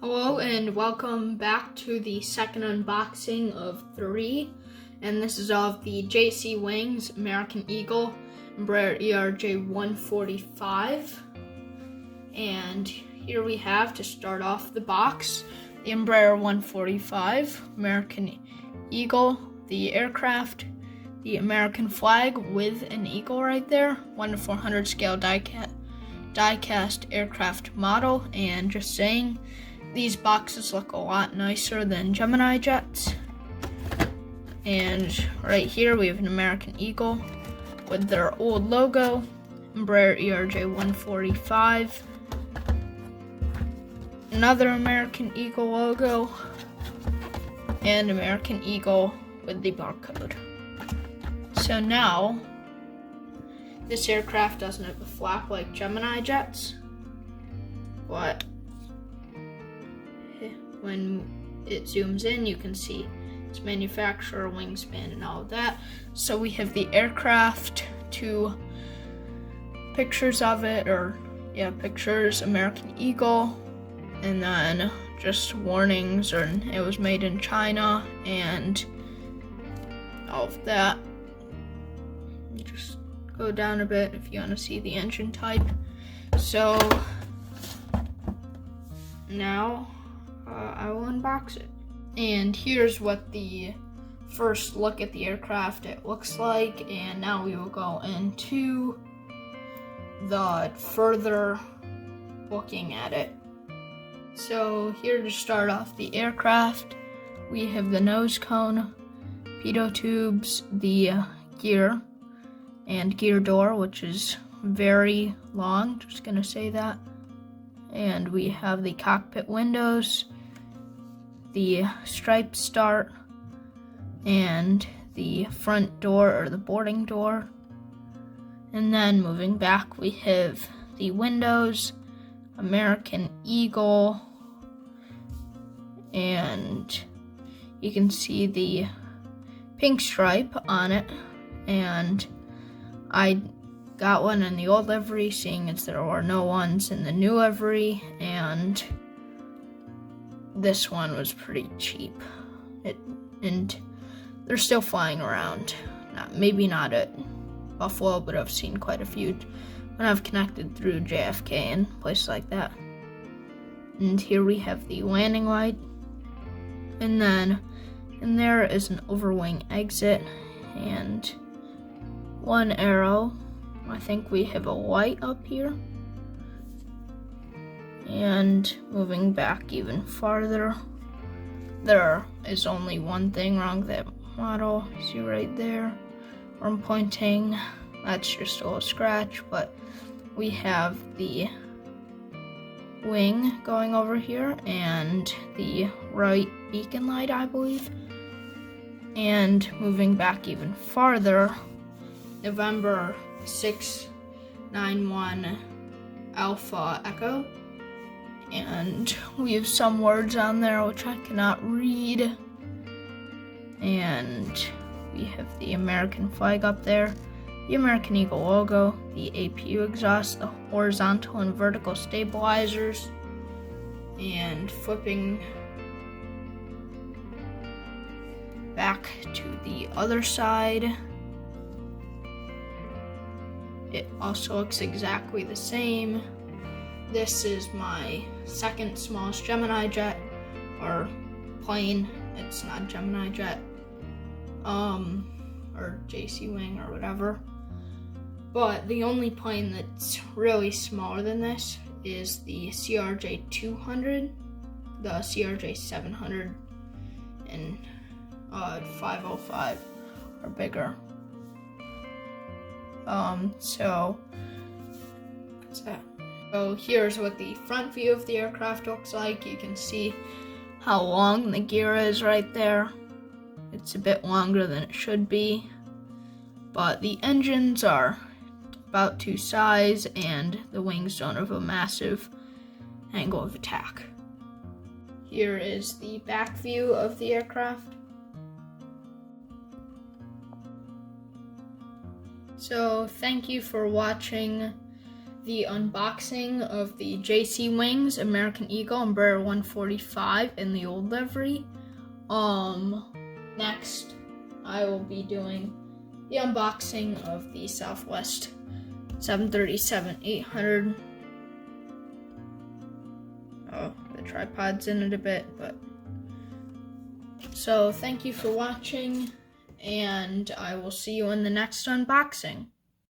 Hello and welcome back to the second unboxing of 3, and this is of the JC Wings American Eagle Embraer ERJ-145. And here we have, to start off the box, the Embraer 145 American Eagle, the aircraft, the American flag with an eagle right there, 1:400 scale die-cast aircraft model. And just saying, these boxes look a lot nicer than Gemini jets. And right here we have an American Eagle with their old logo, Embraer ERJ-145. Another American Eagle logo, and American Eagle with the barcode. So now, this aircraft doesn't have a flap like Gemini jets, but when it zooms in, you can see its manufacturer, wingspan, and all of that. So we have the aircraft, 2 pictures of it, pictures, American Eagle, and then just warnings, or it was made in China, and all of that. Just go down a bit if you want to see the engine type. So now I will unbox it. And here's what the first look at the aircraft it looks like, and now we will go into the further looking at it. So here to start off the aircraft, we have the nose cone, pitot tubes, the gear and gear door, which is very long, just gonna say that. And we have the cockpit windows, the striped start, and the front door, or the boarding door. And then moving back, we have the windows, American Eagle, and you can see the pink stripe on it. And I got one in the old livery, seeing as there were no ones in the new livery, and this one was pretty cheap. And they're still flying around. Maybe not at Buffalo, but I've seen quite a few when I've connected through JFK and places like that. And here we have the landing light, and then in there is an overwing exit and one arrow. I think we have a light up here. And moving back even farther, there is only one thing wrong with that model. See right there where I'm pointing, that's just a little scratch, but we have the wing going over here and the right beacon light, I believe. And moving back even farther, November 691 Alpha Echo. And we have some words on there which I cannot read. And we have the American flag up there, the American Eagle logo, the APU exhaust, the horizontal and vertical stabilizers, and flipping back to the other side, it also looks exactly the same. This is my second smallest Gemini jet, or plane. It's not Gemini jet, or JC Wing or whatever. But the only plane that's really smaller than this is the CRJ-200, the CRJ-700, and 505 are bigger. So that's that. So here's what the front view of the aircraft looks like. You can see how long the gear is right there. It's a bit longer than it should be, but the engines are about to size, and the wings don't have a massive angle of attack. Here is the back view of the aircraft. So thank you for watching the unboxing of the JC Wings American Eagle Embraer 145 in the old livery. Next, I will be doing the unboxing of the Southwest 737-800. Oh, the tripod's in it a bit, but so thank you for watching, and I will see you in the next unboxing.